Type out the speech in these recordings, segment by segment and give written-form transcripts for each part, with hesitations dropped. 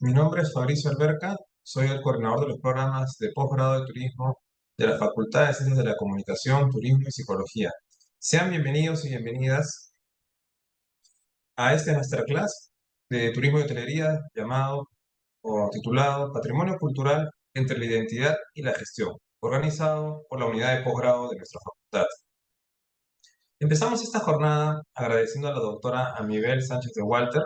Mi nombre es Fabricio Alberca, soy el coordinador de los programas de posgrado de turismo de la Facultad de Ciencias de la Comunicación, Turismo y Psicología. Sean bienvenidos y bienvenidas a esta masterclass de Turismo y Hotelería llamado o titulado Patrimonio Cultural entre la Identidad y la Gestión, organizado por la unidad de posgrado de nuestra facultad. Empezamos esta jornada agradeciendo a la doctora Amibel Sánchez de Walter,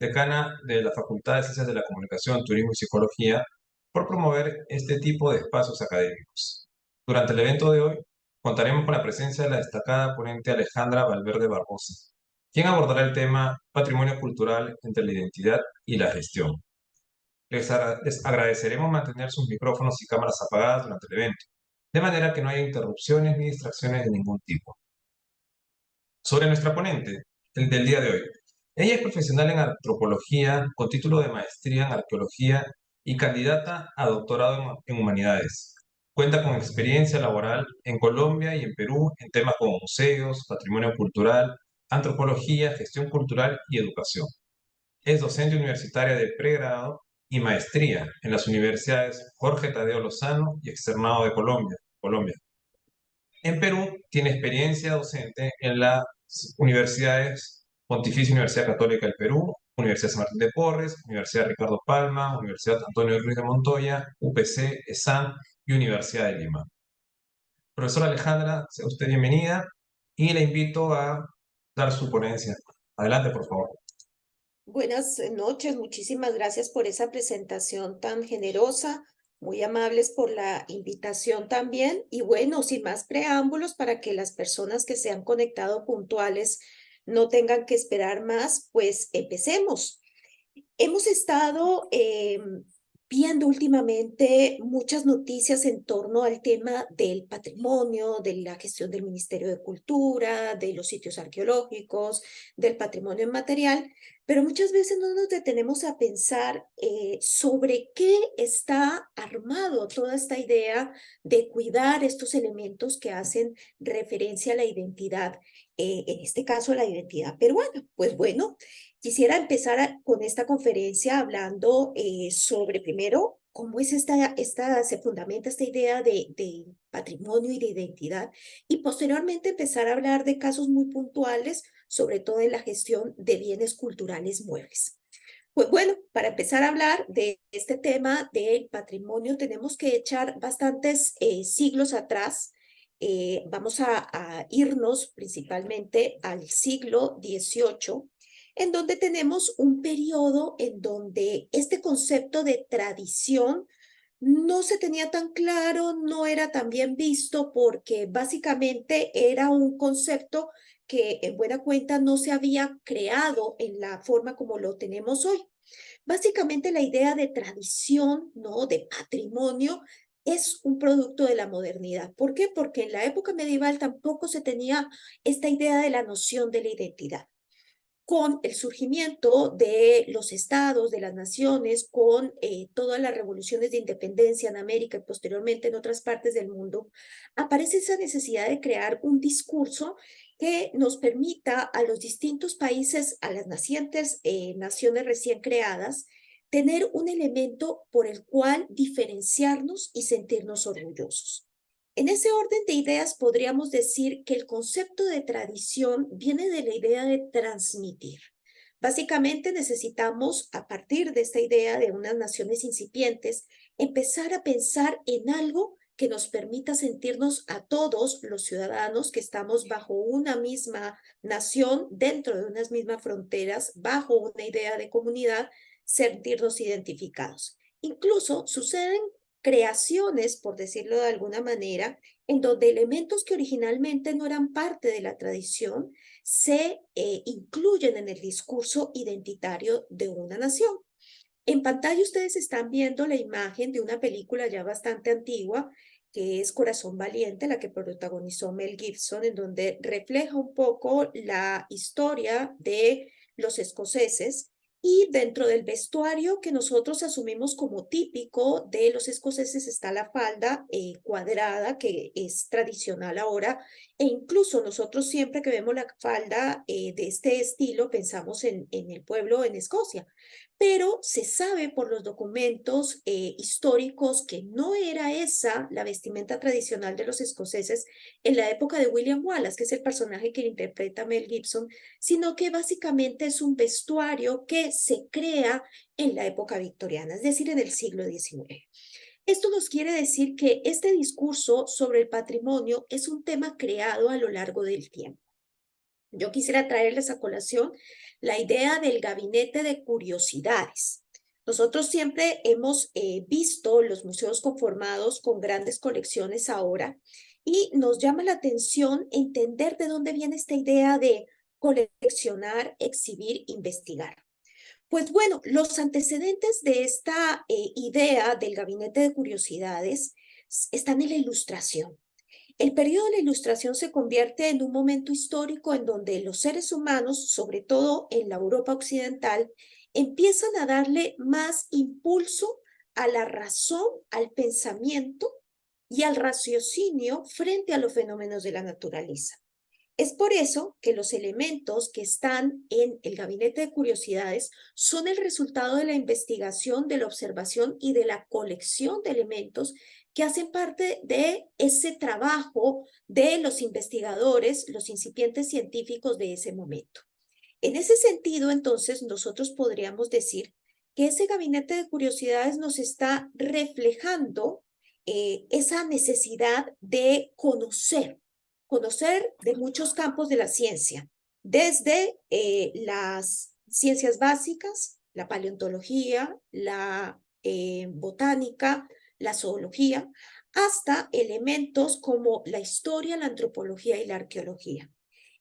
decana de la Facultad de Ciencias de la Comunicación, Turismo y Psicología, por promover este tipo de espacios académicos. Durante el evento de hoy, contaremos con la presencia de la destacada ponente Alejandra Valverde Barbosa, quien abordará el tema Patrimonio Cultural entre la Identidad y la Gestión. Les agradeceremos mantener sus micrófonos y cámaras apagadas durante el evento, de manera que no haya interrupciones ni distracciones de ningún tipo. Sobre nuestra ponente, el del día de hoy. Ella es profesional en antropología con título de maestría en arqueología y candidata a doctorado en humanidades. Cuenta con experiencia laboral en Colombia y en Perú en temas como museos, patrimonio cultural, antropología, gestión cultural y educación. Es docente universitaria de pregrado y maestría en las universidades Jorge Tadeo Lozano y Externado de Colombia. En Perú tiene experiencia docente en las universidades Pontificia Universidad Católica del Perú, Universidad San Martín de Porres, Universidad Ricardo Palma, Universidad Antonio Ruiz de Montoya, UPC, ESAM y Universidad de Lima. Profesora Alejandra, sea usted bienvenida y la invito a dar su ponencia. Adelante, por favor. Buenas noches, muchísimas gracias por esa presentación tan generosa, muy amables por la invitación también. Y bueno, sin más preámbulos, para que las personas que se han conectado puntuales no tengan que esperar más, pues empecemos. Hemos estado viendo últimamente muchas noticias en torno al tema del patrimonio, de la gestión del Ministerio de Cultura, de los sitios arqueológicos, del patrimonio inmaterial, pero muchas veces no nos detenemos a pensar sobre qué está armado toda esta idea de cuidar estos elementos que hacen referencia a la identidad, en este caso la identidad peruana. Pues bueno. Quisiera empezar con esta conferencia hablando sobre primero cómo es se fundamenta esta idea de patrimonio y de identidad y posteriormente empezar a hablar de casos muy puntuales, sobre todo en la gestión de bienes culturales muebles. Pues bueno, para empezar a hablar de este tema del patrimonio tenemos que echar bastantes siglos atrás. Vamos a irnos principalmente al siglo XVIII, en donde tenemos un periodo en donde este concepto de tradición no se tenía tan claro, no era tan bien visto, porque básicamente era un concepto que en buena cuenta no se había creado en la forma como lo tenemos hoy. Básicamente la idea de tradición, ¿no? De patrimonio, es un producto de la modernidad. ¿Por qué? Porque en la época medieval tampoco se tenía esta idea de la noción de la identidad. Con el surgimiento de los estados, de las naciones, con todas las revoluciones de independencia en América y posteriormente en otras partes del mundo, aparece esa necesidad de crear un discurso que nos permita a los distintos países, a las nacientes naciones recién creadas, tener un elemento por el cual diferenciarnos y sentirnos orgullosos. En ese orden de ideas podríamos decir que el concepto de tradición viene de la idea de transmitir. Básicamente necesitamos, a partir de esta idea de unas naciones incipientes, empezar a pensar en algo que nos permita sentirnos a todos los ciudadanos que estamos bajo una misma nación, dentro de unas mismas fronteras, bajo una idea de comunidad, sentirnos identificados. Incluso suceden creaciones, por decirlo de alguna manera, en donde elementos que originalmente no eran parte de la tradición se incluyen en el discurso identitario de una nación. En pantalla ustedes están viendo la imagen de una película ya bastante antigua, que es Corazón Valiente, la que protagonizó Mel Gibson, en donde refleja un poco la historia de los escoceses y dentro del vestuario que nosotros asumimos como típico de los escoceses está la falda cuadrada, que es tradicional ahora, e incluso nosotros siempre que vemos la falda de este estilo pensamos en el pueblo en Escocia. pero se sabe por los documentos históricos que no era esa la vestimenta tradicional de los escoceses en la época de William Wallace, que es el personaje que interpreta Mel Gibson, sino que básicamente es un vestuario que se crea en la época victoriana, es decir, en el siglo XIX. Esto nos quiere decir que este discurso sobre el patrimonio es un tema creado a lo largo del tiempo. Yo quisiera traerles a colación la idea del gabinete de curiosidades. Nosotros siempre hemos visto los museos conformados con grandes colecciones ahora y nos llama la atención entender de dónde viene esta idea de coleccionar, exhibir, investigar. Pues bueno, los antecedentes de esta idea del gabinete de curiosidades están en la Ilustración. El periodo de la Ilustración se convierte en un momento histórico en donde los seres humanos, sobre todo en la Europa occidental, empiezan a darle más impulso a la razón, al pensamiento y al raciocinio frente a los fenómenos de la naturaleza. Es por eso que los elementos que están en el gabinete de curiosidades son el resultado de la investigación, de la observación y de la colección de elementos que hacen parte de ese trabajo de los investigadores, los incipientes científicos de ese momento. En ese sentido, entonces, nosotros podríamos decir que ese gabinete de curiosidades nos está reflejando esa necesidad de conocer de muchos campos de la ciencia, desde las ciencias básicas, la paleontología, la botánica, la zoología, hasta elementos como la historia, la antropología y la arqueología.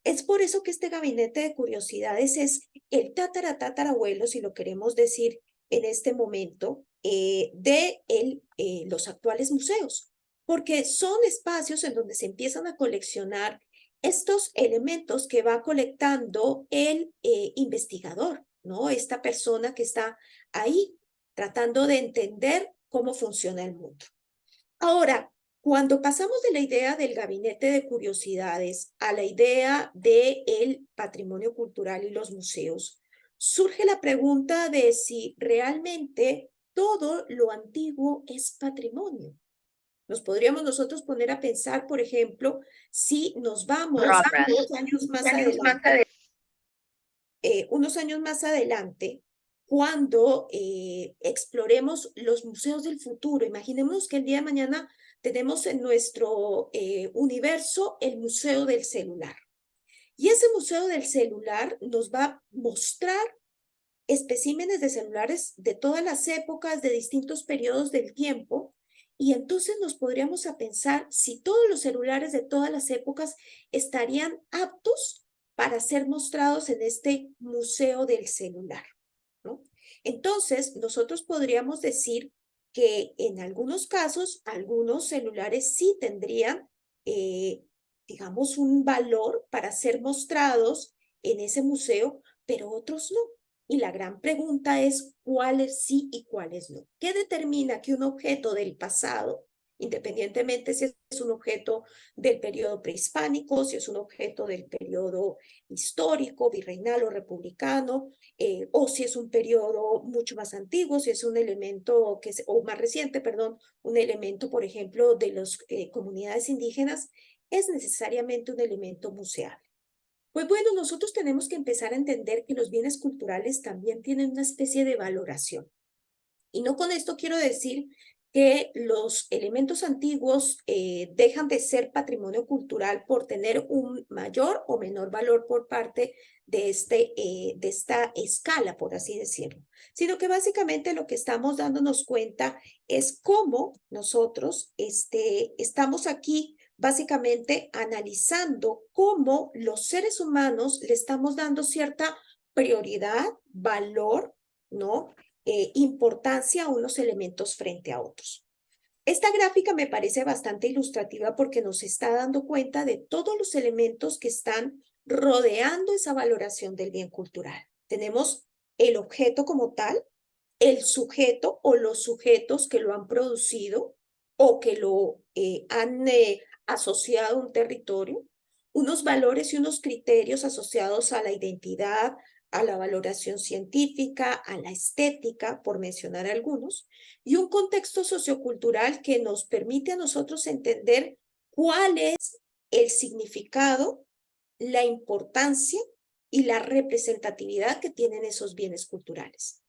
Es por eso que este gabinete de curiosidades es el tatarabuelo, si lo queremos decir en este momento, los actuales museos, porque son espacios en donde se empiezan a coleccionar estos elementos que va colectando el investigador, ¿no? Esta persona que está ahí tratando de entender cómo funciona el mundo. Ahora, cuando pasamos de la idea del gabinete de curiosidades a la idea del patrimonio cultural y los museos, surge la pregunta de si realmente todo lo antiguo es patrimonio. Nos podríamos nosotros poner a pensar, por ejemplo, si nos vamos unos años más adelante, cuando exploremos los museos del futuro. Imaginemos que el día de mañana tenemos en nuestro universo el museo del celular. Y ese museo del celular nos va a mostrar especímenes de celulares de todas las épocas, de distintos periodos del tiempo, y entonces nos podríamos a pensar si todos los celulares de todas las épocas estarían aptos para ser mostrados en este museo del celular, ¿no? Entonces, nosotros podríamos decir que en algunos casos, algunos celulares sí tendrían, digamos, un valor para ser mostrados en ese museo, pero otros no. Y la gran pregunta es cuáles sí y cuáles no. ¿Qué determina que un objeto del pasado, independientemente si es un objeto del periodo prehispánico, si es un objeto del periodo histórico, virreinal o republicano, o si es un periodo mucho más antiguo, si es un elemento o más reciente, perdón, un elemento, por ejemplo, de las comunidades indígenas, es necesariamente un elemento museable? Pues bueno, nosotros tenemos que empezar a entender que los bienes culturales también tienen una especie de valoración. Y no con esto quiero decir que los elementos antiguos dejan de ser patrimonio cultural por tener un mayor o menor valor por parte de esta escala, por así decirlo, sino que básicamente lo que estamos dándonos cuenta es cómo nosotros estamos aquí básicamente analizando cómo los seres humanos le estamos dando cierta prioridad, valor, ¿no? Importancia a unos elementos frente a otros. Esta gráfica me parece bastante ilustrativa porque nos está dando cuenta de todos los elementos que están rodeando esa valoración del bien cultural. Tenemos el objeto como tal, el sujeto o los sujetos que lo han producido o que lo han asociado a un territorio, unos valores y unos criterios asociados a la identidad, a la valoración científica, a la estética, por mencionar algunos, y un contexto sociocultural que nos permite a nosotros entender cuál es el significado, la importancia y la representatividad que tienen esos bienes culturales.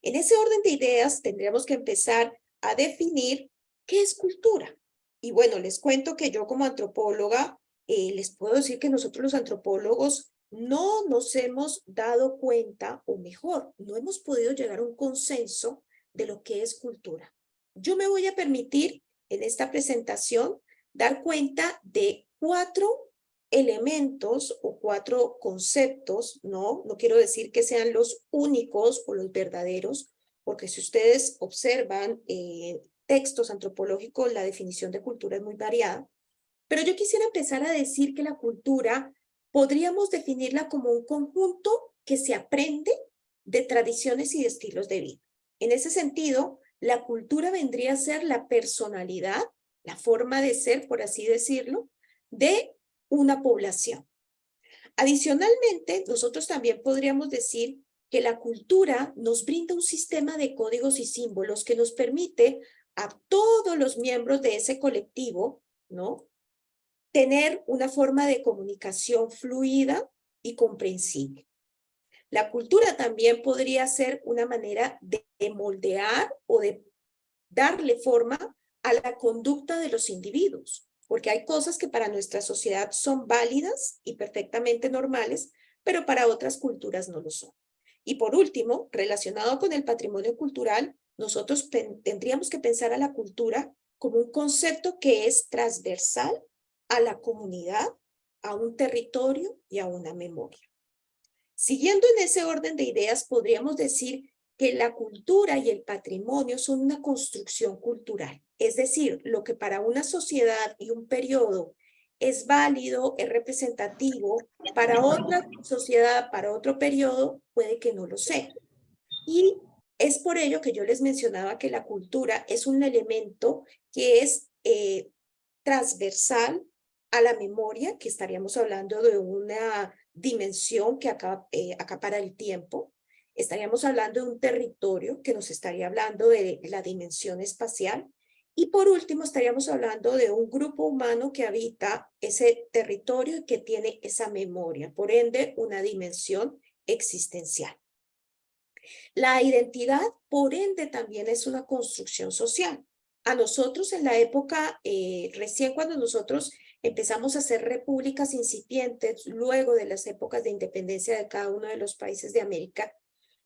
En ese orden de ideas, tendríamos que empezar a definir qué es cultura. Y bueno, les cuento que yo como antropóloga, les puedo decir que nosotros los antropólogos no nos hemos dado cuenta, o mejor, no hemos podido llegar a un consenso de lo que es cultura. Yo me voy a permitir en esta presentación dar cuenta de 4 elementos o 4 conceptos, ¿no? No quiero decir que sean los únicos o los verdaderos, porque si ustedes observan textos antropológicos, la definición de cultura es muy variada, pero yo quisiera empezar a decir que la cultura podríamos definirla como un conjunto que se aprende de tradiciones y de estilos de vida. En ese sentido, la cultura vendría a ser la personalidad, la forma de ser, por así decirlo, de una población. Adicionalmente, nosotros también podríamos decir que la cultura nos brinda un sistema de códigos y símbolos que nos permite a todos los miembros de ese colectivo, ¿no?, tener una forma de comunicación fluida y comprensible. La cultura también podría ser una manera de moldear o de darle forma a la conducta de los individuos, porque hay cosas que para nuestra sociedad son válidas y perfectamente normales, pero para otras culturas no lo son. Y por último, relacionado con el patrimonio cultural, nosotros tendríamos que pensar a la cultura como un concepto que es transversal a la comunidad, a un territorio y a una memoria. Siguiendo en ese orden de ideas, podríamos decir que la cultura y el patrimonio son una construcción cultural. Es decir, lo que para una sociedad y un periodo es válido, es representativo, para otra sociedad, para otro periodo, puede que no lo sea. Y es por ello que yo les mencionaba que la cultura es un elemento que es transversal a la memoria, que estaríamos hablando de una dimensión que acapara el tiempo. Estaríamos hablando de un territorio que nos estaría hablando de la dimensión espacial. Y por último, estaríamos hablando de un grupo humano que habita ese territorio y que tiene esa memoria, por ende, una dimensión existencial. La identidad, por ende, también es una construcción social. A nosotros en la época, recién cuando nosotros empezamos a hacer repúblicas incipientes, luego de las épocas de independencia de cada uno de los países de América,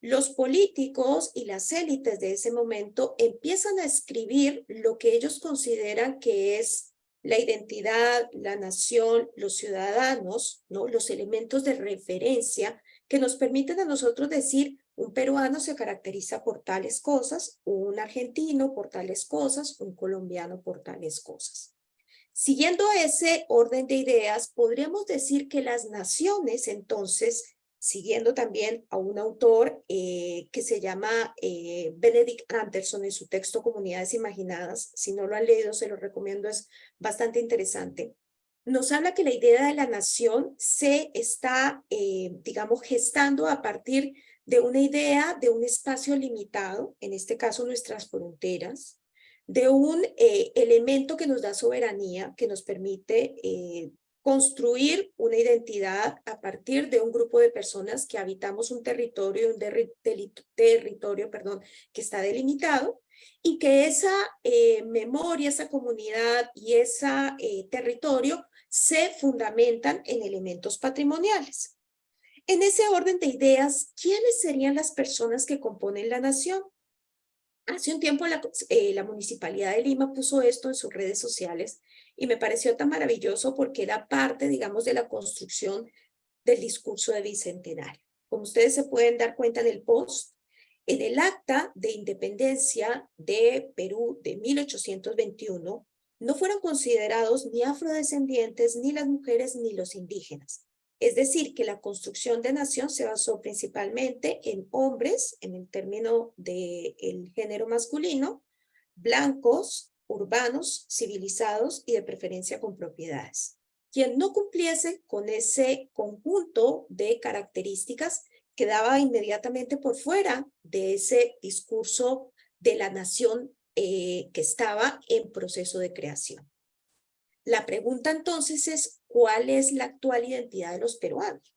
los políticos y las élites de ese momento empiezan a escribir lo que ellos consideran que es la identidad, la nación, los ciudadanos, ¿no?, los elementos de referencia que nos permiten a nosotros decir un peruano se caracteriza por tales cosas, un argentino por tales cosas, un colombiano por tales cosas. Siguiendo ese orden de ideas, podríamos decir que las naciones, entonces, siguiendo también a un autor que se llama Benedict Anderson en su texto Comunidades Imaginadas, si no lo han leído, se lo recomiendo, es bastante interesante. Nos habla que la idea de la nación se está, digamos, gestando a partir de una idea de un espacio limitado, en este caso nuestras fronteras, de un elemento que nos da soberanía, que nos permite construir una identidad a partir de un grupo de personas que habitamos un territorio, perdón, que está delimitado, y que esa memoria, esa comunidad y ese territorio se fundamentan en elementos patrimoniales. En ese orden de ideas, ¿quiénes serían las personas que componen la nación? Hace un tiempo la Municipalidad de Lima puso esto en sus redes sociales y me pareció tan maravilloso porque era parte, digamos, de la construcción del discurso de Bicentenario. Como ustedes se pueden dar cuenta en el post, en el Acta de Independencia de Perú de 1821, no fueron considerados ni afrodescendientes, ni las mujeres, ni los indígenas. Es decir, que la construcción de nación se basó principalmente en hombres, en el término del género masculino, blancos, urbanos, civilizados y de preferencia con propiedades. Quien no cumpliese con ese conjunto de características quedaba inmediatamente por fuera de ese discurso de la nación que estaba en proceso de creación. La pregunta entonces es, ¿cuál es la actual identidad de los peruanos?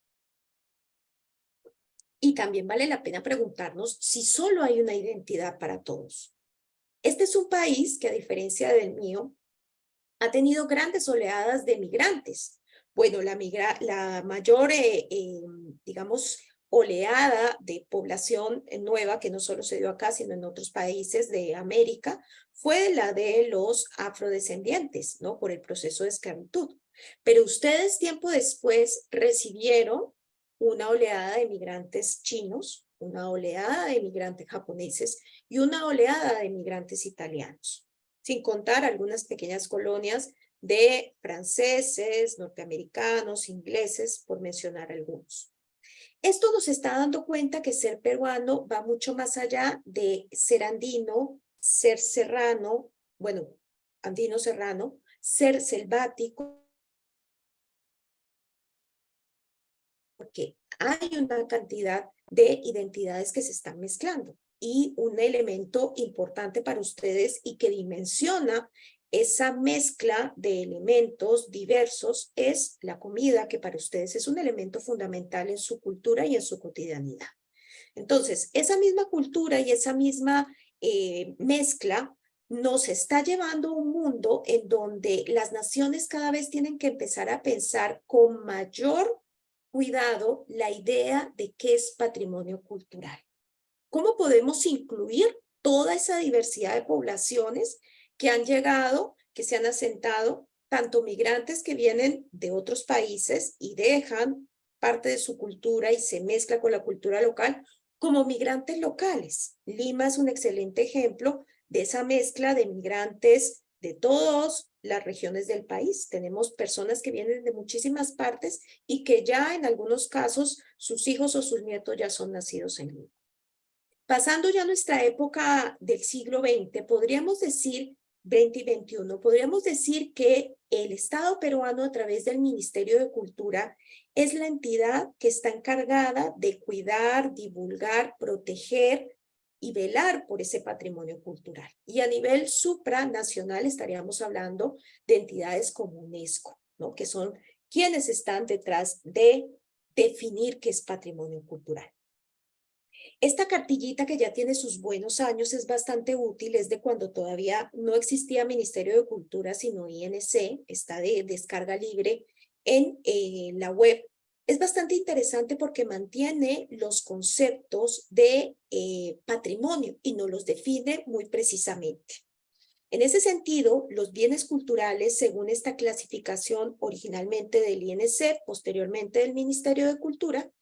Y también vale la pena preguntarnos si solo hay una identidad para todos. Este es un país que, a diferencia del mío, ha tenido grandes oleadas de migrantes. Bueno, la mayor, digamos, oleada de población nueva, que no solo se dio acá, sino en otros países de América, fue la de los afrodescendientes, ¿no? Por el proceso de esclavitud. Pero ustedes, tiempo después, recibieron una oleada de migrantes chinos, una oleada de migrantes japoneses y una oleada de migrantes italianos, sin contar algunas pequeñas colonias de franceses, norteamericanos, ingleses, por mencionar algunos. Esto nos está dando cuenta que ser peruano va mucho más allá de ser andino, ser serrano, bueno, andino serrano, ser selvático, porque hay una cantidad de identidades que se están mezclando. Y un elemento importante para ustedes y que dimensiona esa mezcla de elementos diversos es la comida, que para ustedes es un elemento fundamental en su cultura y en su cotidianidad. Entonces, esa misma cultura y esa misma mezcla nos está llevando a un mundo en donde las naciones cada vez tienen que empezar a pensar con mayor cuidado la idea de qué es patrimonio cultural. ¿Cómo podemos incluir toda esa diversidad de poblaciones que han llegado, que se han asentado, tanto migrantes que vienen de otros países y dejan parte de su cultura y se mezcla con la cultura local, como migrantes locales? Lima es un excelente ejemplo de esa mezcla de migrantes de todas las regiones del país. Tenemos personas que vienen de muchísimas partes y que ya en algunos casos sus hijos o sus nietos ya son nacidos en Lima. Pasando ya a nuestra época del siglo XX, podríamos decir, 20 y 21, podríamos decir que el Estado peruano, a través del Ministerio de Cultura, es la entidad que está encargada de cuidar, divulgar, proteger y velar por ese patrimonio cultural. Y a nivel supranacional estaríamos hablando de entidades como UNESCO, ¿no? Que son quienes están detrás de definir qué es patrimonio cultural. Esta cartillita, que ya tiene sus buenos años, es bastante útil, es de cuando todavía no existía Ministerio de Cultura, sino INC, está de descarga libre en la web. Es bastante interesante porque mantiene los conceptos de patrimonio y nos los define muy precisamente. En ese sentido, los bienes culturales, según esta clasificación originalmente del INC, posteriormente del Ministerio de Cultura,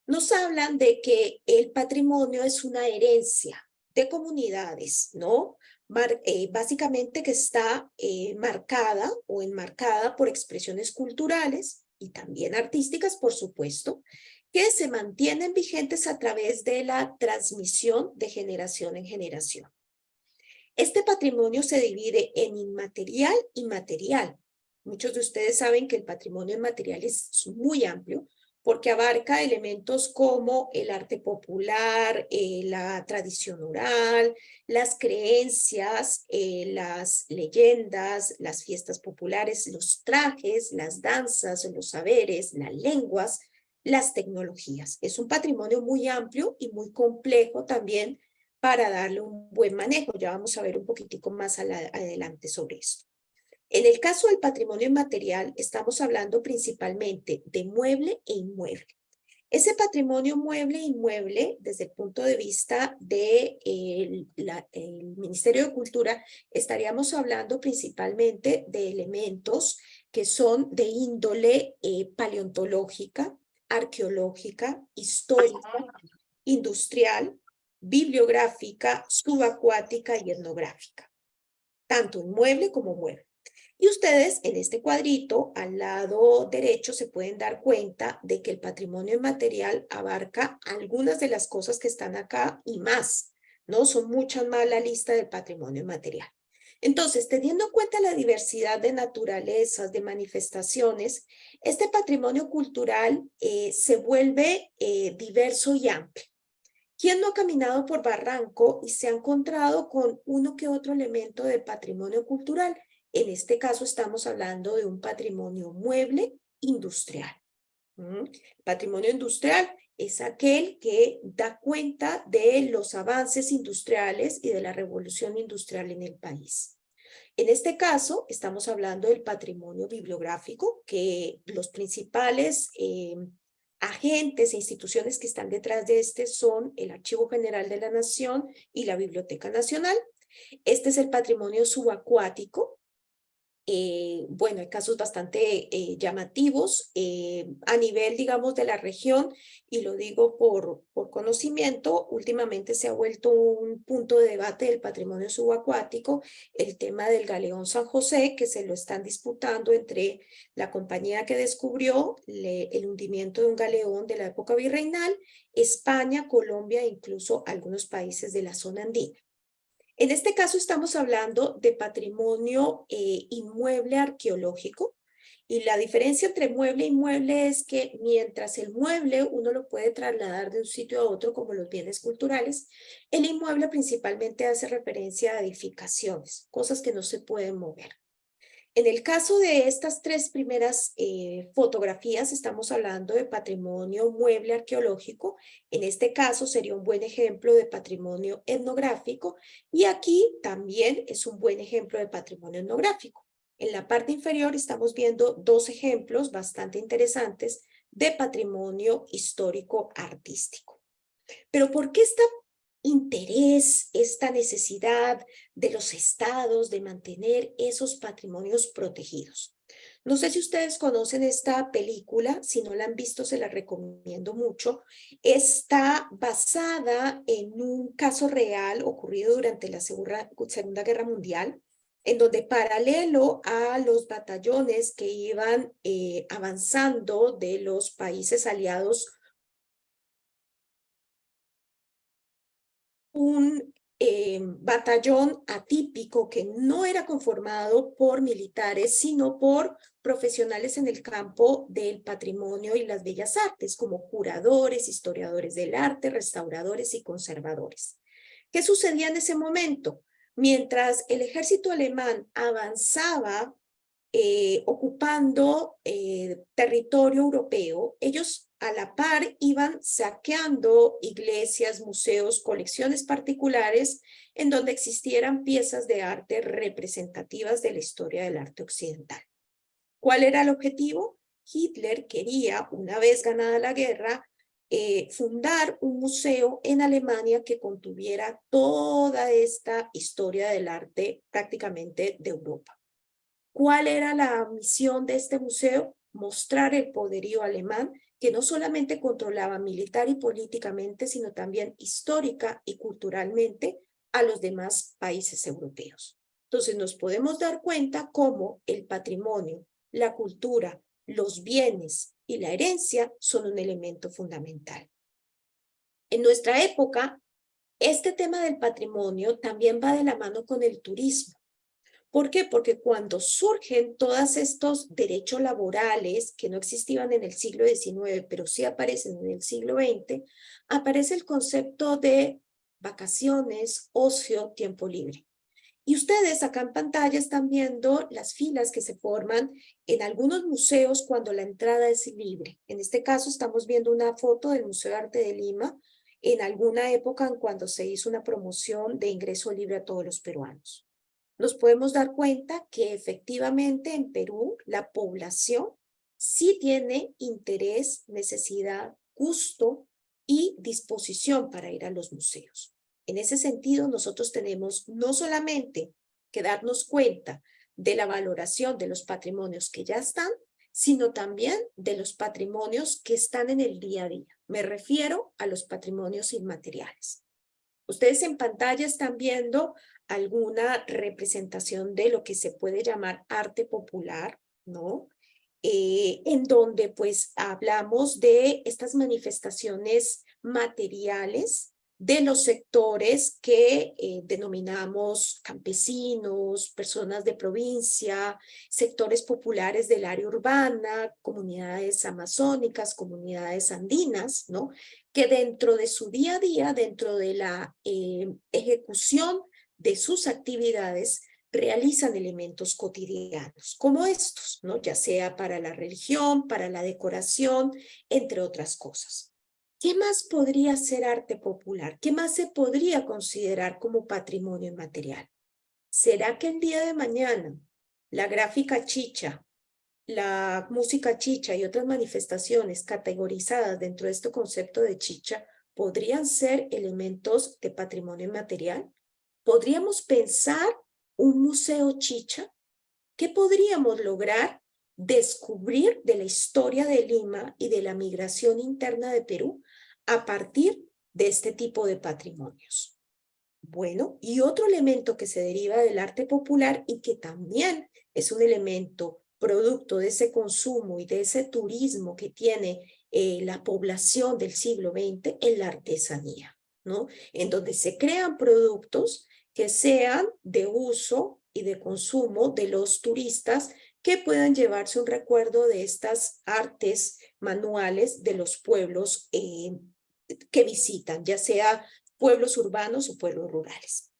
nos hablan de que el patrimonio es una herencia de comunidades, ¿no? Básicamente que está marcada o enmarcada por expresiones culturales y también artísticas, por supuesto, que se mantienen vigentes a través de la transmisión de generación en generación. Este patrimonio se divide en inmaterial y material. Muchos de ustedes saben que el patrimonio inmaterial es muy amplio porque abarca elementos como el arte popular, la tradición oral, las creencias, las leyendas, las fiestas populares, los trajes, las danzas, los saberes, las lenguas, las tecnologías. Es un patrimonio muy amplio y muy complejo también para darle un buen manejo. Ya vamos a ver un poquitico más adelante sobre esto. En el caso del patrimonio inmaterial, estamos hablando principalmente de mueble e inmueble. Ese patrimonio mueble e inmueble, desde el punto de vista del Ministerio de Cultura, estaríamos hablando principalmente de elementos que son de índole paleontológica, arqueológica, histórica, industrial, bibliográfica, subacuática y etnográfica, tanto inmueble como mueble. Y ustedes en este cuadrito al lado derecho se pueden dar cuenta de que el patrimonio inmaterial abarca algunas de las cosas que están acá y más, ¿no? Son muchas más la lista del patrimonio inmaterial. Entonces, teniendo en cuenta la diversidad de naturalezas, de manifestaciones, este patrimonio cultural se vuelve diverso y amplio. ¿Quién no ha caminado por Barranco y se ha encontrado con uno que otro elemento de patrimonio cultural? En este caso estamos hablando de un patrimonio mueble industrial. Patrimonio industrial es aquel que da cuenta de los avances industriales y de la revolución industrial en el país. En este caso, estamos hablando del patrimonio bibliográfico, que los principales agentes e instituciones que están detrás de este son el Archivo General de la Nación y la Biblioteca Nacional. Este es el patrimonio subacuático. Bueno, hay casos bastante llamativos a nivel, digamos, de la región, y lo digo por conocimiento. Últimamente se ha vuelto un punto de debate del patrimonio subacuático el tema del galeón San José, que se lo están disputando entre la compañía que descubrió el hundimiento de un galeón de la época virreinal, España, Colombia e incluso algunos países de la zona andina. En este caso estamos hablando de patrimonio inmueble arqueológico, y la diferencia entre mueble e inmueble es que mientras el mueble uno lo puede trasladar de un sitio a otro como los bienes culturales, el inmueble principalmente hace referencia a edificaciones, cosas que no se pueden mover. En el caso de estas tres primeras fotografías, estamos hablando de patrimonio mueble arqueológico. En este caso sería un buen ejemplo de patrimonio etnográfico, y aquí también es un buen ejemplo de patrimonio etnográfico. En la parte inferior estamos viendo dos ejemplos bastante interesantes de patrimonio histórico artístico. Pero ¿por qué esta interés, esta necesidad de los estados de mantener esos patrimonios protegidos? No sé si ustedes conocen esta película, si no la han visto se la recomiendo mucho. Está basada en un caso real ocurrido durante la Segunda Guerra Mundial, en donde paralelo a los batallones que iban avanzando de los países aliados, un batallón atípico que no era conformado por militares, sino por profesionales en el campo del patrimonio y las bellas artes, como curadores, historiadores del arte, restauradores y conservadores. ¿Qué sucedía en ese momento? Mientras el ejército alemán avanzaba ocupando territorio europeo, ellos a la par iban saqueando iglesias, museos, colecciones particulares en donde existieran piezas de arte representativas de la historia del arte occidental. ¿Cuál era el objetivo? Hitler quería, una vez ganada la guerra, fundar un museo en Alemania que contuviera toda esta historia del arte prácticamente de Europa. ¿Cuál era la misión de este museo? Mostrar el poderío alemán, que no solamente controlaba militar y políticamente, sino también histórica y culturalmente a los demás países europeos. Entonces nos podemos dar cuenta cómo el patrimonio, la cultura, los bienes y la herencia son un elemento fundamental. En nuestra época, este tema del patrimonio también va de la mano con el turismo. ¿Por qué? Porque cuando surgen todos estos derechos laborales que no existían en el siglo XIX, pero sí aparecen en el siglo XX, aparece el concepto de vacaciones, ocio, tiempo libre. Y ustedes acá en pantalla están viendo las filas que se forman en algunos museos cuando la entrada es libre. En este caso estamos viendo una foto del Museo de Arte de Lima en alguna época en cuando se hizo una promoción de ingreso libre a todos los peruanos. Nos podemos dar cuenta que efectivamente en Perú la población sí tiene interés, necesidad, gusto y disposición para ir a los museos. En ese sentido, nosotros tenemos no solamente que darnos cuenta de la valoración de los patrimonios que ya están, sino también de los patrimonios que están en el día a día. Me refiero a los patrimonios inmateriales. Ustedes en pantalla están viendo alguna representación de lo que se puede llamar arte popular, ¿no? En donde pues hablamos de estas manifestaciones materiales de los sectores que denominamos campesinos, personas de provincia, sectores populares del área urbana, comunidades amazónicas, comunidades andinas, ¿no? Que dentro de su día a día, dentro de la ejecución de sus actividades, realizan elementos cotidianos como estos, ¿no? Ya sea para la religión, para la decoración, entre otras cosas. ¿Qué más podría ser arte popular? ¿Qué más se podría considerar como patrimonio inmaterial? ¿Será que el día de mañana la gráfica chicha, la música chicha y otras manifestaciones categorizadas dentro de este concepto de chicha podrían ser elementos de patrimonio inmaterial? ¿Podríamos pensar un museo chicha? ¿Qué podríamos lograr descubrir de la historia de Lima y de la migración interna de Perú a partir de este tipo de patrimonios? Bueno, y otro elemento que se deriva del arte popular y que también es un elemento producto de ese consumo y de ese turismo que tiene la población del siglo XX es la artesanía, ¿no? En donde se crean productos que sean de uso y de consumo de los turistas que puedan llevarse un recuerdo de estas artes manuales de los pueblos que visitan, ya sea pueblos urbanos o pueblos rurales.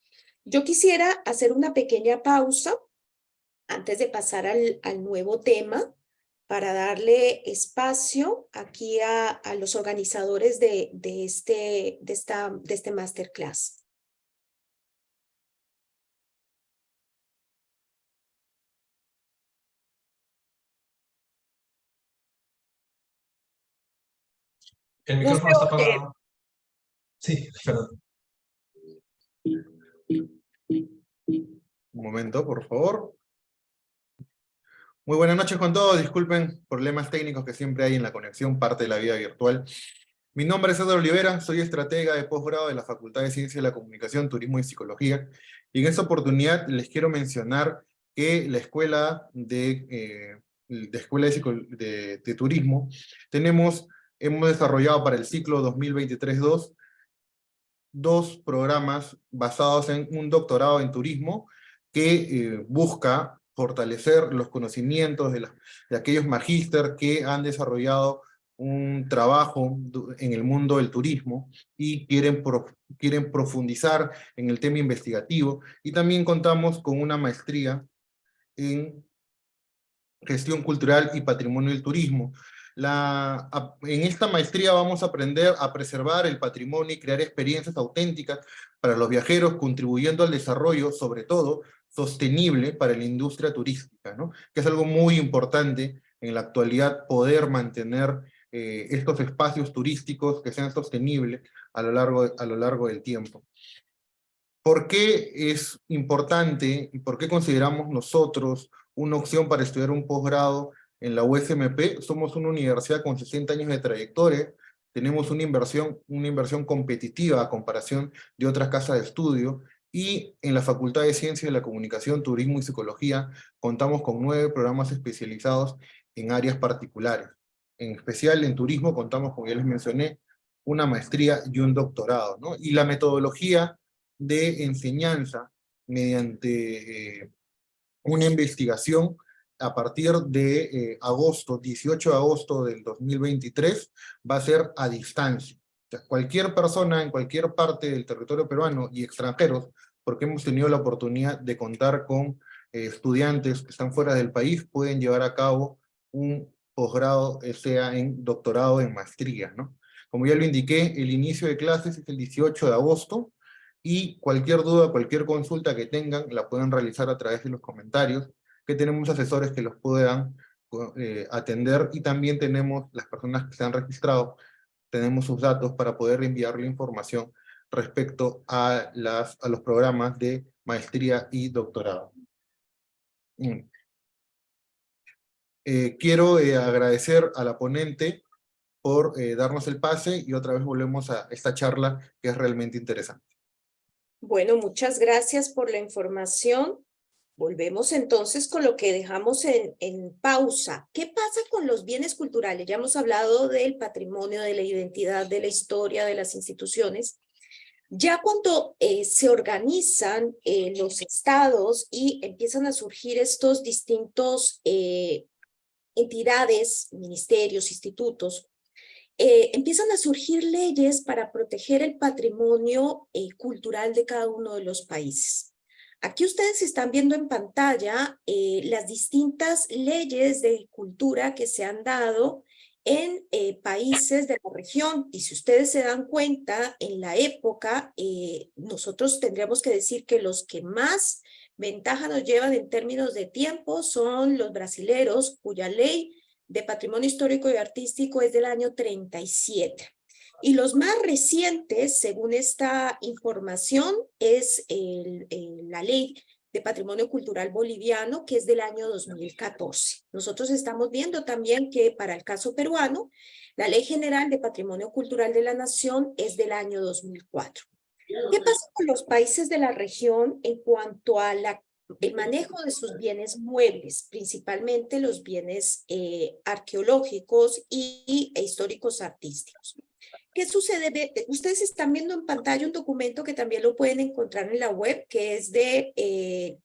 Yo quisiera hacer una pequeña pausa antes de pasar al nuevo tema para darle espacio aquí a los organizadores de este masterclass. El No se micrófono está oye. apagado. Sí, perdón. Un momento, por favor. Muy buenas noches con todos. Disculpen problemas técnicos que siempre hay en la conexión, parte de la vida virtual. Mi nombre es Eduardo Olivera, soy estratega de posgrado de la Facultad de Ciencias de la Comunicación, Turismo y Psicología. Y en esta oportunidad les quiero mencionar que la Escuela de Turismo hemos desarrollado para el ciclo 2023-2 dos programas basados en un doctorado en turismo que busca fortalecer los conocimientos de aquellos magíster que han desarrollado un trabajo en el mundo del turismo y quieren profundizar en el tema investigativo, y también contamos con una maestría en Gestión Cultural y Patrimonio del Turismo. En esta maestría vamos a aprender a preservar el patrimonio y crear experiencias auténticas para los viajeros, contribuyendo al desarrollo, sobre todo, sostenible para la industria turística, ¿no? Que es algo muy importante en la actualidad, poder mantener estos espacios turísticos que sean sostenibles a lo largo del tiempo. ¿Por qué es importante y por qué consideramos nosotros una opción para estudiar un posgrado en la USMP? Somos una universidad con 60 años de trayectoria, tenemos una inversión competitiva a comparación de otras casas de estudio, y en la Facultad de Ciencias de la Comunicación, Turismo y Psicología contamos con 9 programas especializados en áreas particulares. En especial en turismo contamos, como ya les mencioné, una maestría y un doctorado, ¿no? Y la metodología de enseñanza mediante una investigación a partir de 18 de agosto del 2023, va a ser a distancia. O sea, cualquier persona en cualquier parte del territorio peruano y extranjeros, porque hemos tenido la oportunidad de contar con estudiantes que están fuera del país, pueden llevar a cabo un posgrado, sea en doctorado, en maestría, ¿no? Como ya lo indiqué, el inicio de clases es el 18 de agosto, y cualquier duda, cualquier consulta que tengan, la pueden realizar a través de los comentarios, que tenemos asesores que los puedan atender, y también tenemos las personas que se han registrado, tenemos sus datos para poder enviarle información respecto a los programas de maestría y doctorado. Quiero agradecer a la ponente por darnos el pase, y otra vez volvemos a esta charla que es realmente interesante. Bueno, muchas gracias por la información. Volvemos entonces con lo que dejamos en pausa. ¿Qué pasa con los bienes culturales? Ya hemos hablado del patrimonio, de la identidad, de la historia, de las instituciones, Ya cuando se organizan los estados y empiezan a surgir estos distintos entidades, ministerios, institutos, empiezan a surgir leyes para proteger el patrimonio cultural de cada uno de los países. Aquí ustedes están viendo en pantalla las distintas leyes de cultura que se han dado en países de la región. Y si ustedes se dan cuenta, en la época, nosotros tendríamos que decir que los que más ventaja nos llevan en términos de tiempo son los brasileros, cuya ley de patrimonio histórico y artístico es del año 37. Y los más recientes, según esta información, es la ley de patrimonio cultural boliviano, que es del año 2014. Nosotros estamos viendo también que para el caso peruano, la Ley General de Patrimonio Cultural de la Nación es del año 2004. ¿Qué pasa con los países de la región en cuanto a el manejo de sus bienes muebles, principalmente los bienes arqueológicos y históricos artísticos? ¿Qué sucede? Ustedes están viendo en pantalla un documento que también lo pueden encontrar en la web, que es de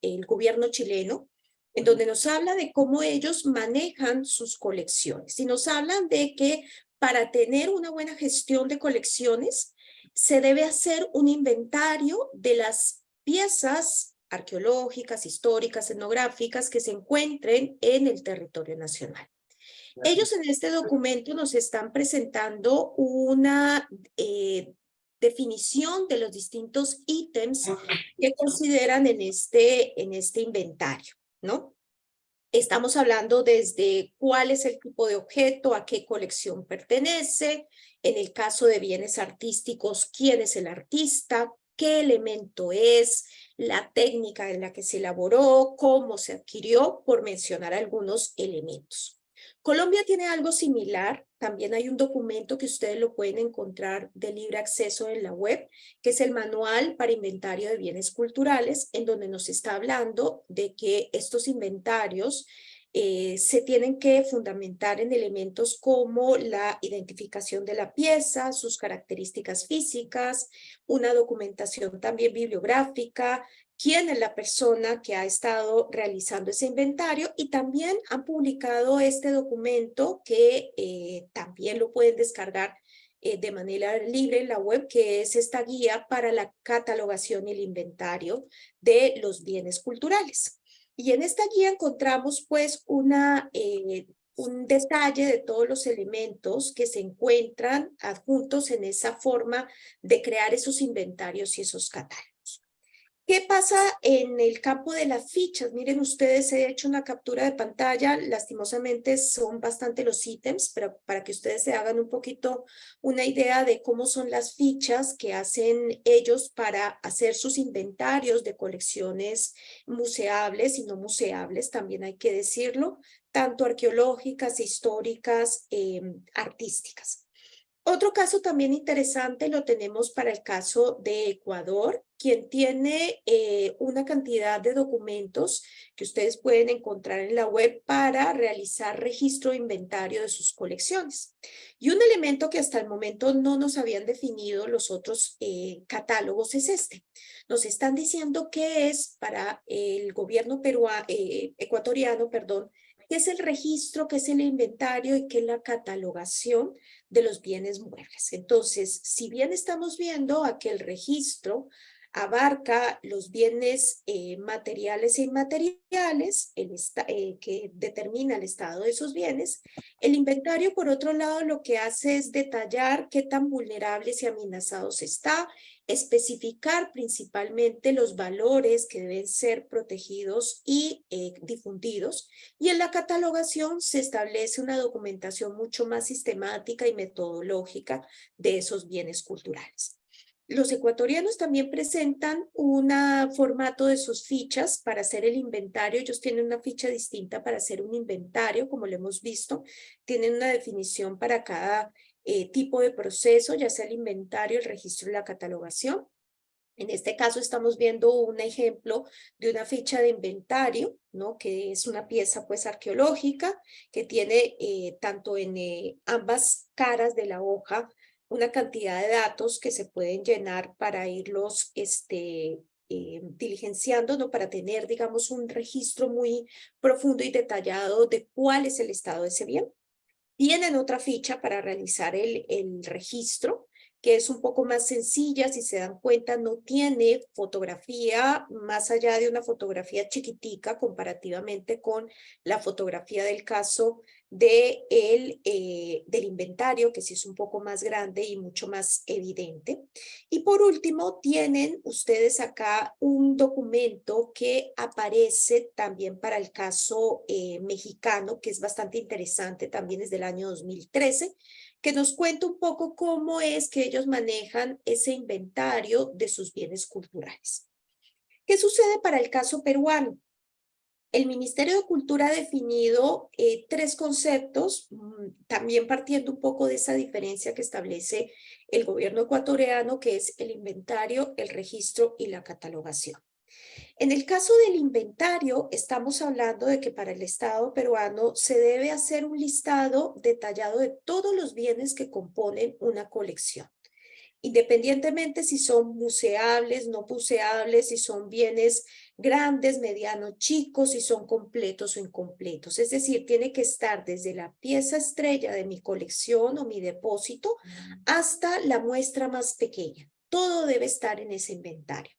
el gobierno chileno, en donde nos habla de cómo ellos manejan sus colecciones. Y nos hablan de que para tener una buena gestión de colecciones, se debe hacer un inventario de las piezas arqueológicas, históricas, etnográficas que se encuentren en el territorio nacional. Ellos en este documento nos están presentando una definición de los distintos ítems que consideran en este inventario, ¿no? Estamos hablando desde cuál es el tipo de objeto, a qué colección pertenece, en el caso de bienes artísticos, quién es el artista, qué elemento es, la técnica en la que se elaboró, cómo se adquirió, por mencionar algunos elementos. Colombia tiene algo similar, también hay un documento que ustedes lo pueden encontrar de libre acceso en la web, que es el Manual para Inventario de Bienes Culturales, en donde nos está hablando de que estos inventarios se tienen que fundamentar en elementos como la identificación de la pieza, sus características físicas, una documentación también bibliográfica, quién es la persona que ha estado realizando ese inventario, y también han publicado este documento que también lo pueden descargar de manera libre en la web, que es esta guía para la catalogación y el inventario de los bienes culturales. Y en esta guía encontramos pues un detalle de todos los elementos que se encuentran adjuntos en esa forma de crear esos inventarios y esos catálogos. ¿Qué pasa en el campo de las fichas? Miren ustedes, he hecho una captura de pantalla, lastimosamente son bastante los ítems, pero para que ustedes se hagan un poquito una idea de cómo son las fichas que hacen ellos para hacer sus inventarios de colecciones museables y no museables, también hay que decirlo, tanto arqueológicas, históricas, artísticas. Otro caso también interesante lo tenemos para el caso de Ecuador, quien tiene una cantidad de documentos que ustedes pueden encontrar en la web para realizar registro e inventario de sus colecciones. Y un elemento que hasta el momento no nos habían definido los otros catálogos es este. Nos están diciendo qué es para el gobierno ecuatoriano, perdón, qué es el registro, qué es el inventario y qué es la catalogación de los bienes muebles. Entonces, si bien estamos viendo a que el registro abarca los bienes materiales e inmateriales, que determina el estado de esos bienes, el inventario, por otro lado, lo que hace es detallar qué tan vulnerables y amenazados está, especificar principalmente los valores que deben ser protegidos y difundidos, y en la catalogación se establece una documentación mucho más sistemática y metodológica de esos bienes culturales. Los ecuatorianos también presentan un formato de sus fichas para hacer el inventario. Ellos tienen una ficha distinta para hacer un inventario, como lo hemos visto. Tienen una definición para cada tipo de proceso, ya sea el inventario, el registro y la catalogación. En este caso estamos viendo un ejemplo de una ficha de inventario, ¿no? Que es una pieza pues arqueológica que tiene tanto en ambas caras de la hoja una cantidad de datos que se pueden llenar para irlos diligenciando, ¿no? Para tener, digamos, un registro muy profundo y detallado de cuál es el estado de ese bien. Tienen otra ficha para realizar el registro, que es un poco más sencilla. Si se dan cuenta, no tiene fotografía más allá de una fotografía chiquitica comparativamente con la fotografía del caso del inventario, que sí es un poco más grande y mucho más evidente. Y por último, tienen ustedes acá un documento que aparece también para el caso mexicano, que es bastante interesante, también es del año 2013, que nos cuenta un poco cómo es que ellos manejan ese inventario de sus bienes culturales. ¿Qué sucede para el caso peruano? El Ministerio de Cultura ha definido tres conceptos, también partiendo un poco de esa diferencia que establece el gobierno ecuatoriano, que es el inventario, el registro y la catalogación. En el caso del inventario, estamos hablando de que para el Estado peruano se debe hacer un listado detallado de todos los bienes que componen una colección, independientemente si son museables, no museables, si son bienes grandes, medianos, chicos, si son completos o incompletos. Es decir, tiene que estar desde la pieza estrella de mi colección o mi depósito hasta la muestra más pequeña. Todo debe estar en ese inventario.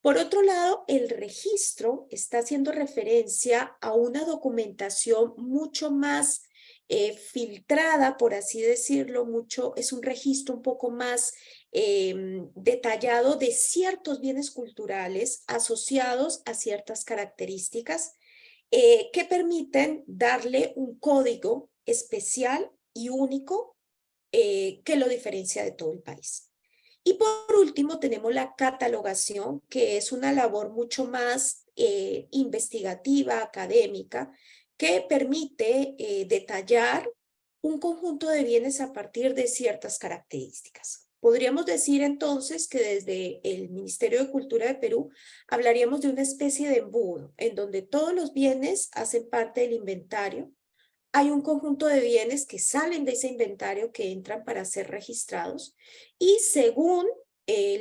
Por otro lado, el registro está haciendo referencia a una documentación mucho más filtrada, por así decirlo, es un registro un poco más detallado de ciertos bienes culturales asociados a ciertas características que permiten darle un código especial y único que lo diferencia de todo el país. Y por último tenemos la catalogación, que es una labor mucho más investigativa, académica, que permite detallar un conjunto de bienes a partir de ciertas características. Podríamos decir entonces que desde el Ministerio de Cultura de Perú hablaríamos de una especie de embudo, en donde todos los bienes hacen parte del inventario. Hay un conjunto de bienes que salen de ese inventario que entran para ser registrados y según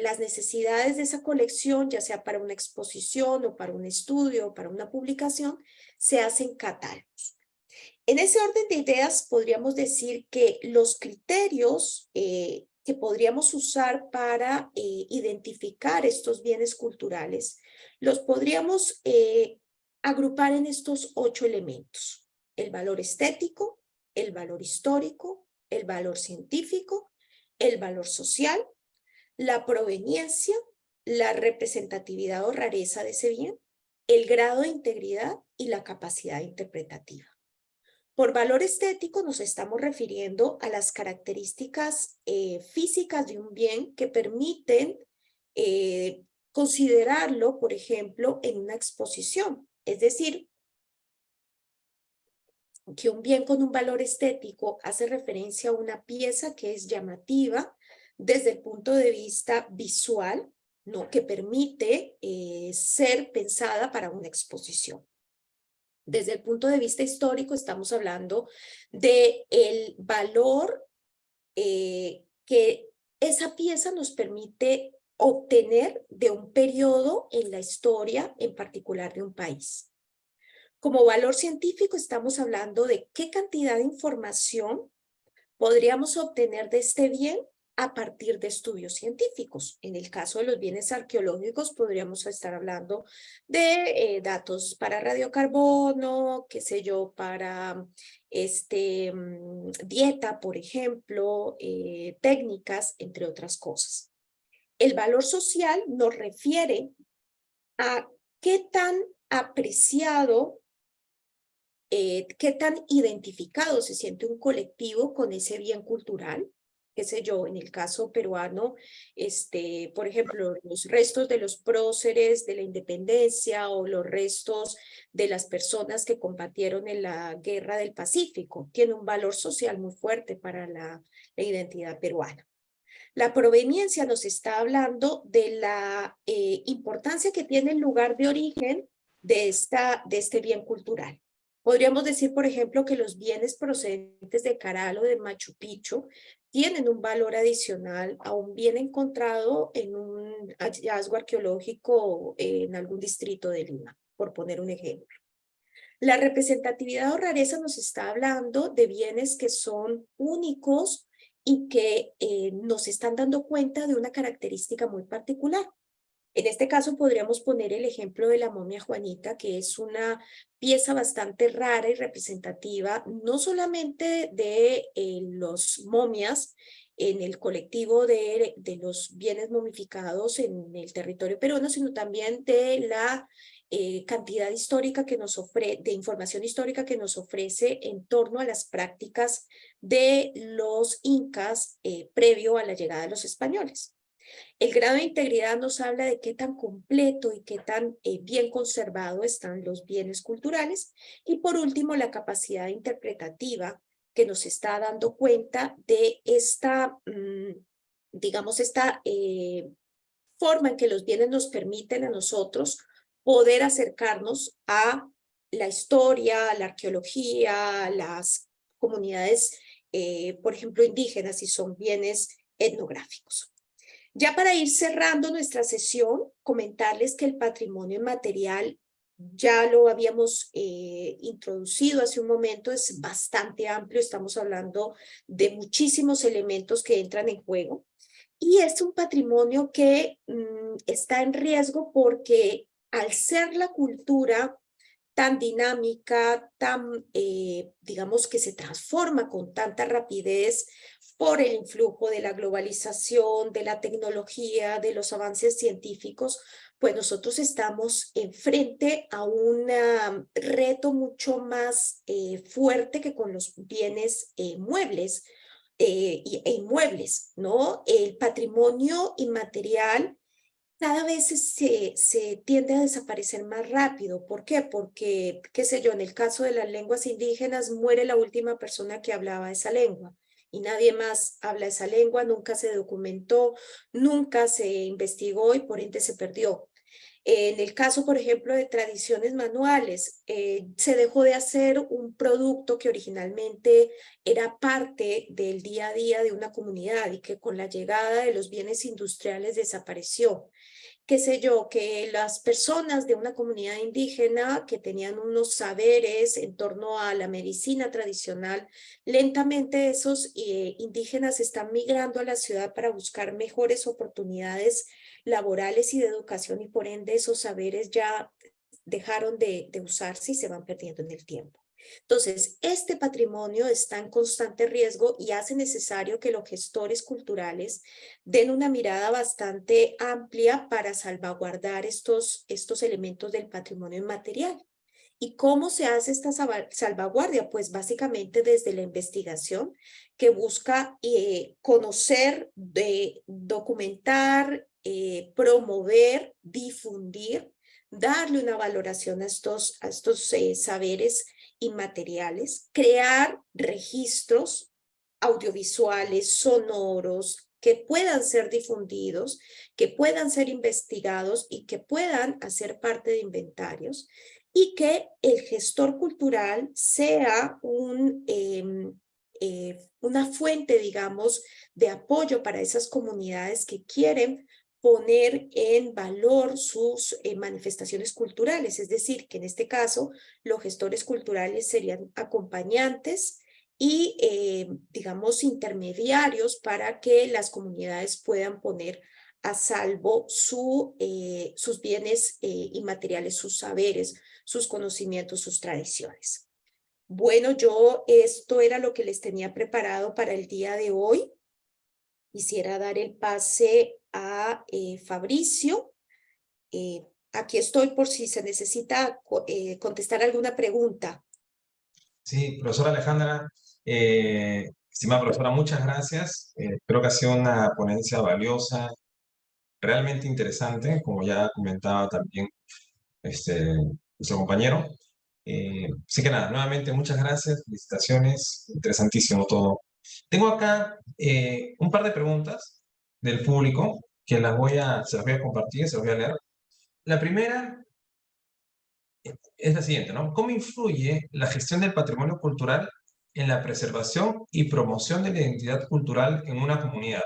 las necesidades de esa colección, ya sea para una exposición o para un estudio o para una publicación, se hacen catálogos. En ese orden de ideas, podríamos decir que los criterios que podríamos usar para identificar estos bienes culturales, los podríamos agrupar en estos 8 elementos: el valor estético, el valor histórico, el valor científico, el valor social, la proveniencia, la representatividad o rareza de ese bien, el grado de integridad y la capacidad interpretativa. Por valor estético nos estamos refiriendo a las características físicas de un bien que permiten considerarlo, por ejemplo, en una exposición. Es decir, que un bien con un valor estético hace referencia a una pieza que es llamativa desde el punto de vista visual, ¿no? Que permite ser pensada para una exposición. Desde el punto de vista histórico estamos hablando del valor que esa pieza nos permite obtener de un periodo en la historia, en particular de un país. Como valor científico estamos hablando de qué cantidad de información podríamos obtener de este bien a partir de estudios científicos. En el caso de los bienes arqueológicos podríamos estar hablando de datos para radiocarbono, qué sé yo, para dieta, por ejemplo, técnicas, entre otras cosas. El valor social nos refiere a qué tan apreciado, qué tan identificado se siente un colectivo con ese bien cultural. Qué sé yo, en el caso peruano, por ejemplo, los restos de los próceres de la independencia o los restos de las personas que combatieron en la Guerra del Pacífico, tiene un valor social muy fuerte para la identidad peruana. La proveniencia nos está hablando de la importancia que tiene el lugar de origen de este bien cultural. Podríamos decir, por ejemplo, que los bienes procedentes de Caral o de Machu Picchu tienen un valor adicional a un bien encontrado en un hallazgo arqueológico en algún distrito de Lima, por poner un ejemplo. La representatividad o rareza nos está hablando de bienes que son únicos y que nos están dando cuenta de una característica muy particular. En este caso podríamos poner el ejemplo de la momia Juanita, que es una pieza bastante rara y representativa, no solamente de los momias en el colectivo de los bienes momificados en el territorio peruano, sino también de la cantidad histórica que nos ofrece, de información histórica que nos ofrece en torno a las prácticas de los incas previo a la llegada de los españoles. El grado de integridad nos habla de qué tan completo y qué tan bien conservado están los bienes culturales. Y por último, la capacidad interpretativa que nos está dando cuenta de esta, digamos, esta forma en que los bienes nos permiten a nosotros poder acercarnos a la historia, la arqueología, las comunidades, por ejemplo, indígenas, si son bienes etnográficos. Ya para ir cerrando nuestra sesión, comentarles que el patrimonio inmaterial, ya lo habíamos introducido hace un momento, es bastante amplio, estamos hablando de muchísimos elementos que entran en juego, y es un patrimonio que está en riesgo porque al ser la cultura tan dinámica, tan, digamos, que se transforma con tanta rapidez por el influjo de la globalización, de la tecnología, de los avances científicos, pues nosotros estamos enfrente a un reto mucho más fuerte que con los bienes muebles e inmuebles, ¿no? El patrimonio inmaterial cada vez se tiende a desaparecer más rápido. ¿Por qué? Porque, qué sé yo, en el caso de las lenguas indígenas muere la última persona que hablaba esa lengua y nadie más habla esa lengua, nunca se documentó, nunca se investigó y por ende se perdió. En el caso, por ejemplo, de tradiciones manuales, se dejó de hacer un producto que originalmente era parte del día a día de una comunidad y que con la llegada de los bienes industriales desapareció. Qué sé yo, que las personas de una comunidad indígena que tenían unos saberes en torno a la medicina tradicional, lentamente esos indígenas están migrando a la ciudad para buscar mejores oportunidades laborales y de educación y por ende esos saberes ya dejaron de usarse y se van perdiendo en el tiempo. Entonces, este patrimonio está en constante riesgo y hace necesario que los gestores culturales den una mirada bastante amplia para salvaguardar estos elementos del patrimonio inmaterial. ¿Y cómo se hace esta salvaguardia? Pues básicamente desde la investigación que busca conocer, documentar, promover, difundir, darle una valoración a estos saberes inmateriales, crear registros audiovisuales, sonoros, que puedan ser difundidos, que puedan ser investigados y que puedan hacer parte de inventarios y que el gestor cultural sea una fuente, digamos, de apoyo para esas comunidades que quieren poner en valor sus manifestaciones culturales, es decir, que en este caso los gestores culturales serían acompañantes y, digamos, intermediarios para que las comunidades puedan poner a salvo sus bienes inmateriales, sus saberes, sus conocimientos, sus tradiciones. Bueno, esto era lo que les tenía preparado para el día de hoy. Quisiera dar el pase a Fabricio. Aquí estoy por si se necesita contestar alguna pregunta. Sí, profesora Alejandra, estimada profesora, muchas gracias. Creo que ha sido una ponencia valiosa, realmente interesante, como ya comentaba también nuestro compañero. Así que nada, nuevamente muchas gracias, felicitaciones, interesantísimo todo. Tengo acá un par de preguntas del público que se las voy a compartir, se las voy a leer. La primera es la siguiente, ¿no? ¿Cómo influye la gestión del patrimonio cultural en la preservación y promoción de la identidad cultural en una comunidad?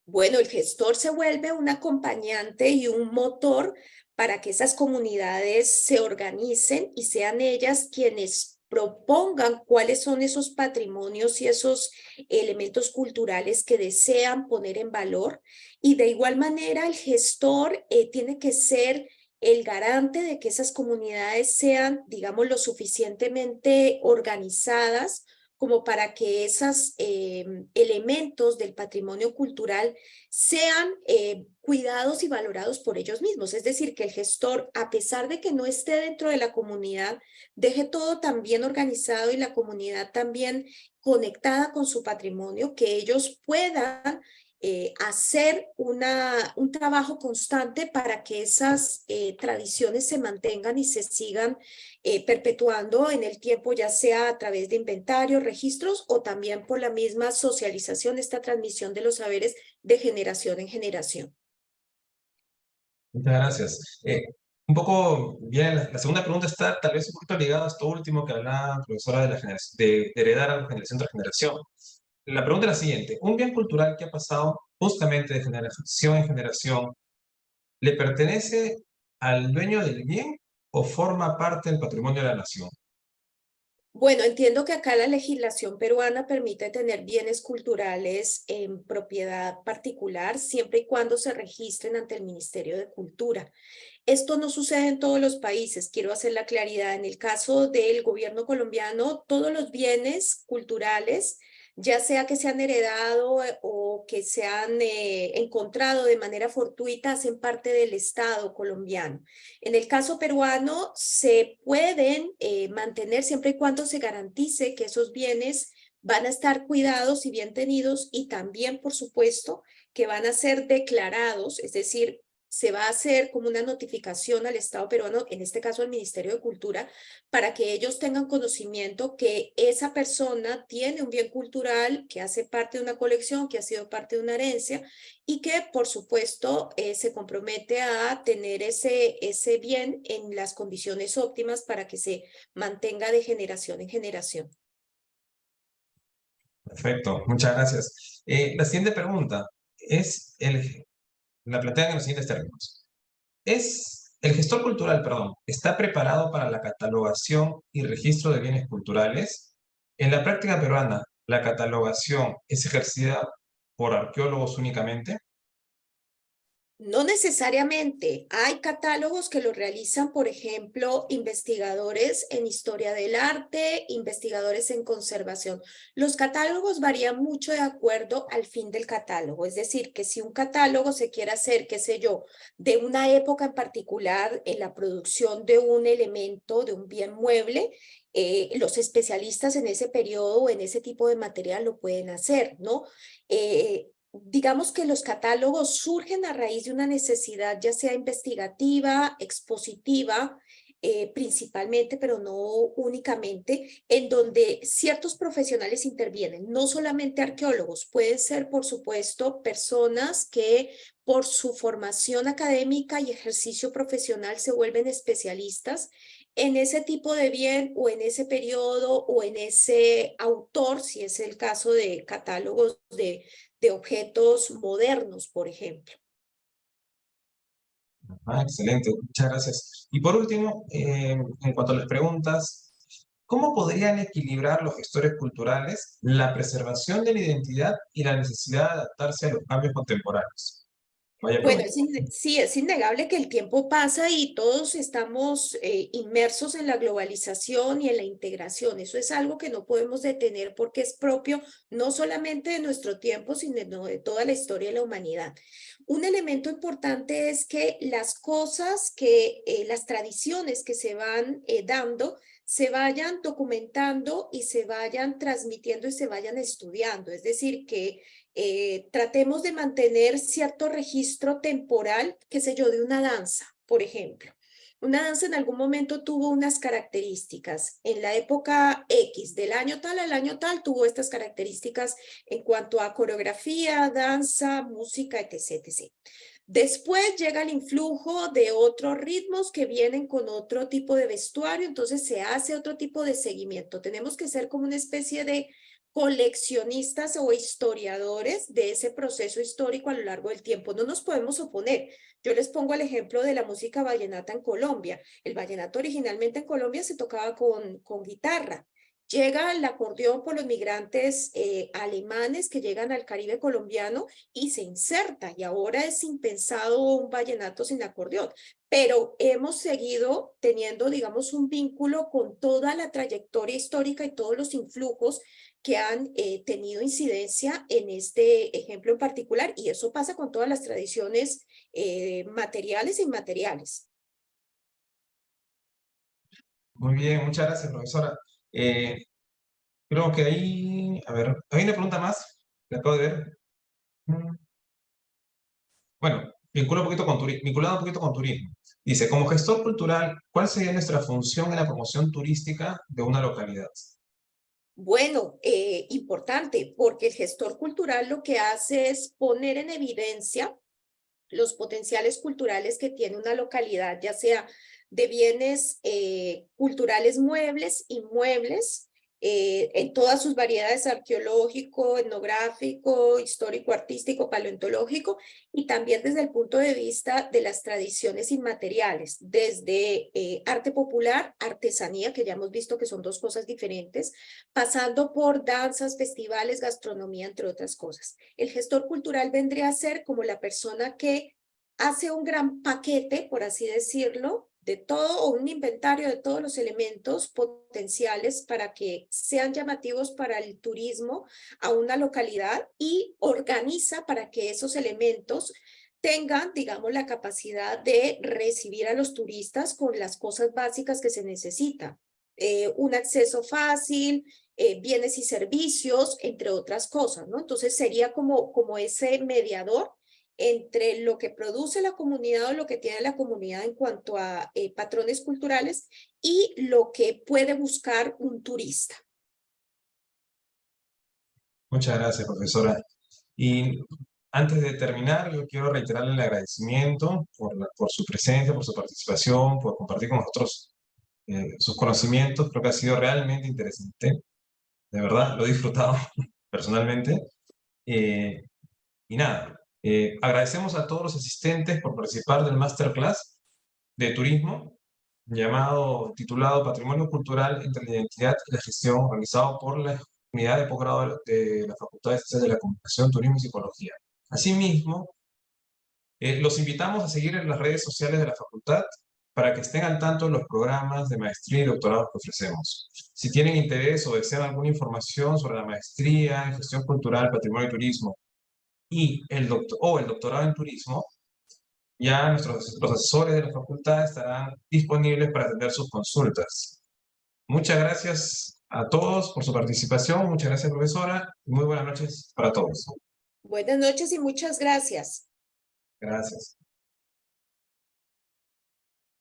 Bueno, el gestor se vuelve un acompañante y un motor para que esas comunidades se organicen y sean ellas quienes propongan cuáles son esos patrimonios y esos elementos culturales que desean poner en valor. Y de igual manera, el gestor tiene que ser el garante de que esas comunidades sean, digamos, lo suficientemente organizadas como para que esos elementos del patrimonio cultural sean cuidados y valorados por ellos mismos. Es decir, que el gestor, a pesar de que no esté dentro de la comunidad, deje todo tan bien organizado y la comunidad también conectada con su patrimonio, que ellos puedan hacer un trabajo constante para que esas tradiciones se mantengan y se sigan perpetuando en el tiempo, ya sea a través de inventarios, registros o también por la misma socialización, esta transmisión de los saberes de generación en generación. Muchas gracias. Un poco, bien, la segunda pregunta está tal vez un poquito ligada a esto último que hablaba la profesora de, la generación, de heredar a la generación tras generación. La pregunta es la siguiente. ¿Un bien cultural que ha pasado justamente de generación en generación le pertenece al dueño del bien o forma parte del patrimonio de la nación? Bueno, entiendo que acá la legislación peruana permite tener bienes culturales en propiedad particular siempre y cuando se registren ante el Ministerio de Cultura. Esto no sucede en todos los países, quiero hacer la claridad. En el caso del gobierno colombiano, todos los bienes culturales, ya sea que se han heredado o que se han encontrado de manera fortuita, hacen parte del Estado colombiano. En el caso peruano, se pueden mantener siempre y cuando se garantice que esos bienes van a estar cuidados y bien tenidos y también, por supuesto, que van a ser declarados, es decir, se va a hacer como una notificación al Estado peruano, en este caso al Ministerio de Cultura, para que ellos tengan conocimiento que esa persona tiene un bien cultural que hace parte de una colección, que ha sido parte de una herencia y que, por supuesto, se compromete a tener ese bien en las condiciones óptimas para que se mantenga de generación en generación. Perfecto, muchas gracias. La siguiente pregunta la plantean en los siguientes términos. El gestor cultural, perdón, está preparado para la catalogación y registro de bienes culturales. En la práctica peruana, ¿la catalogación es ejercida por arqueólogos únicamente? No necesariamente. Hay catálogos que lo realizan, por ejemplo, investigadores en historia del arte, investigadores en conservación. Los catálogos varían mucho de acuerdo al fin del catálogo. Es decir, que si un catálogo se quiere hacer, qué sé yo, de una época en particular en la producción de un elemento, de un bien mueble, los especialistas en ese periodo o en ese tipo de material lo pueden hacer, ¿no? Digamos que los catálogos surgen a raíz de una necesidad, ya sea investigativa, expositiva, principalmente, pero no únicamente, en donde ciertos profesionales intervienen, no solamente arqueólogos, pueden ser, por supuesto, personas que por su formación académica y ejercicio profesional se vuelven especialistas en ese tipo de bien o en ese periodo o en ese autor, si es el caso de catálogos de objetos modernos, por ejemplo. Ah, excelente, muchas gracias. Y por último, en cuanto a las preguntas, ¿cómo podrían equilibrar los gestores culturales la preservación de la identidad y la necesidad de adaptarse a los cambios contemporáneos? Vaya Bueno, pregunta. sí, es innegable que el tiempo pasa y todos estamos inmersos en la globalización y en la integración. Eso es algo que no podemos detener porque es propio no solamente de nuestro tiempo, sino de toda la historia de la humanidad. Un elemento importante es que las cosas las tradiciones que se van dando, se vayan documentando y se vayan transmitiendo y se vayan estudiando. Es decir, que tratemos de mantener cierto registro temporal, qué sé yo, de una danza, por ejemplo. Una danza en algún momento tuvo unas características. En la época X, del año tal al año tal, tuvo estas características en cuanto a coreografía, danza, música, etc. etc. Después llega el influjo de otros ritmos que vienen con otro tipo de vestuario, entonces se hace otro tipo de seguimiento. Tenemos que ser como una especie de coleccionistas o historiadores de ese proceso histórico a lo largo del tiempo. No nos podemos oponer. Yo les pongo el ejemplo de la música vallenata en Colombia. El vallenato originalmente en Colombia se tocaba con guitarra. Llega el acordeón por los migrantes alemanes que llegan al Caribe colombiano y se inserta, y ahora es impensado un vallenato sin acordeón, pero hemos seguido teniendo, digamos, un vínculo con toda la trayectoria histórica y todos los influjos que han tenido incidencia en este ejemplo en particular, y eso pasa con todas las tradiciones materiales e inmateriales. Muy bien, muchas gracias, profesora. Creo que ahí, a ver, hay una pregunta más que acabo de ver. Mm, Bueno, vinculado un poquito con turismo. Dice, como gestor cultural, ¿cuál sería nuestra función en la promoción turística de una localidad? Bueno, importante, porque el gestor cultural lo que hace es poner en evidencia los potenciales culturales que tiene una localidad, ya sea de bienes culturales muebles, inmuebles, en todas sus variedades arqueológico, etnográfico, histórico, artístico, paleontológico, y también desde el punto de vista de las tradiciones inmateriales, desde arte popular, artesanía, que ya hemos visto que son dos cosas diferentes, pasando por danzas, festivales, gastronomía, entre otras cosas. El gestor cultural vendría a ser como la persona que hace un gran paquete, por así decirlo, de todo, o un inventario de todos los elementos potenciales para que sean llamativos para el turismo a una localidad, y organiza para que esos elementos tengan, digamos, la capacidad de recibir a los turistas con las cosas básicas que se necesitan. Un acceso fácil, bienes y servicios, entre otras cosas, ¿no? Entonces sería como ese mediador entre lo que produce la comunidad o lo que tiene la comunidad en cuanto a patrones culturales y lo que puede buscar un turista. Muchas gracias, profesora. Y antes de terminar, yo quiero reiterarle el agradecimiento por su presencia, por su participación, por compartir con nosotros sus conocimientos. Creo que ha sido realmente interesante. De verdad, lo he disfrutado personalmente. Eh, y nada, agradecemos a todos los asistentes por participar del masterclass de turismo titulado Patrimonio Cultural entre la Identidad y la Gestión, organizado por la Unidad de Posgrado de la Facultad de Ciencias de la Comunicación, Turismo y Psicología. Asimismo, los invitamos a seguir en las redes sociales de la facultad para que estén al tanto de los programas de maestría y doctorado que ofrecemos. Si tienen interés o desean alguna información sobre la maestría en Gestión Cultural, Patrimonio y Turismo o el doctorado en Turismo, ya los asesores de la facultad estarán disponibles para atender sus consultas. Muchas gracias a todos por su participación. Muchas gracias, profesora. Y muy buenas noches para todos. Buenas noches y muchas gracias. Gracias.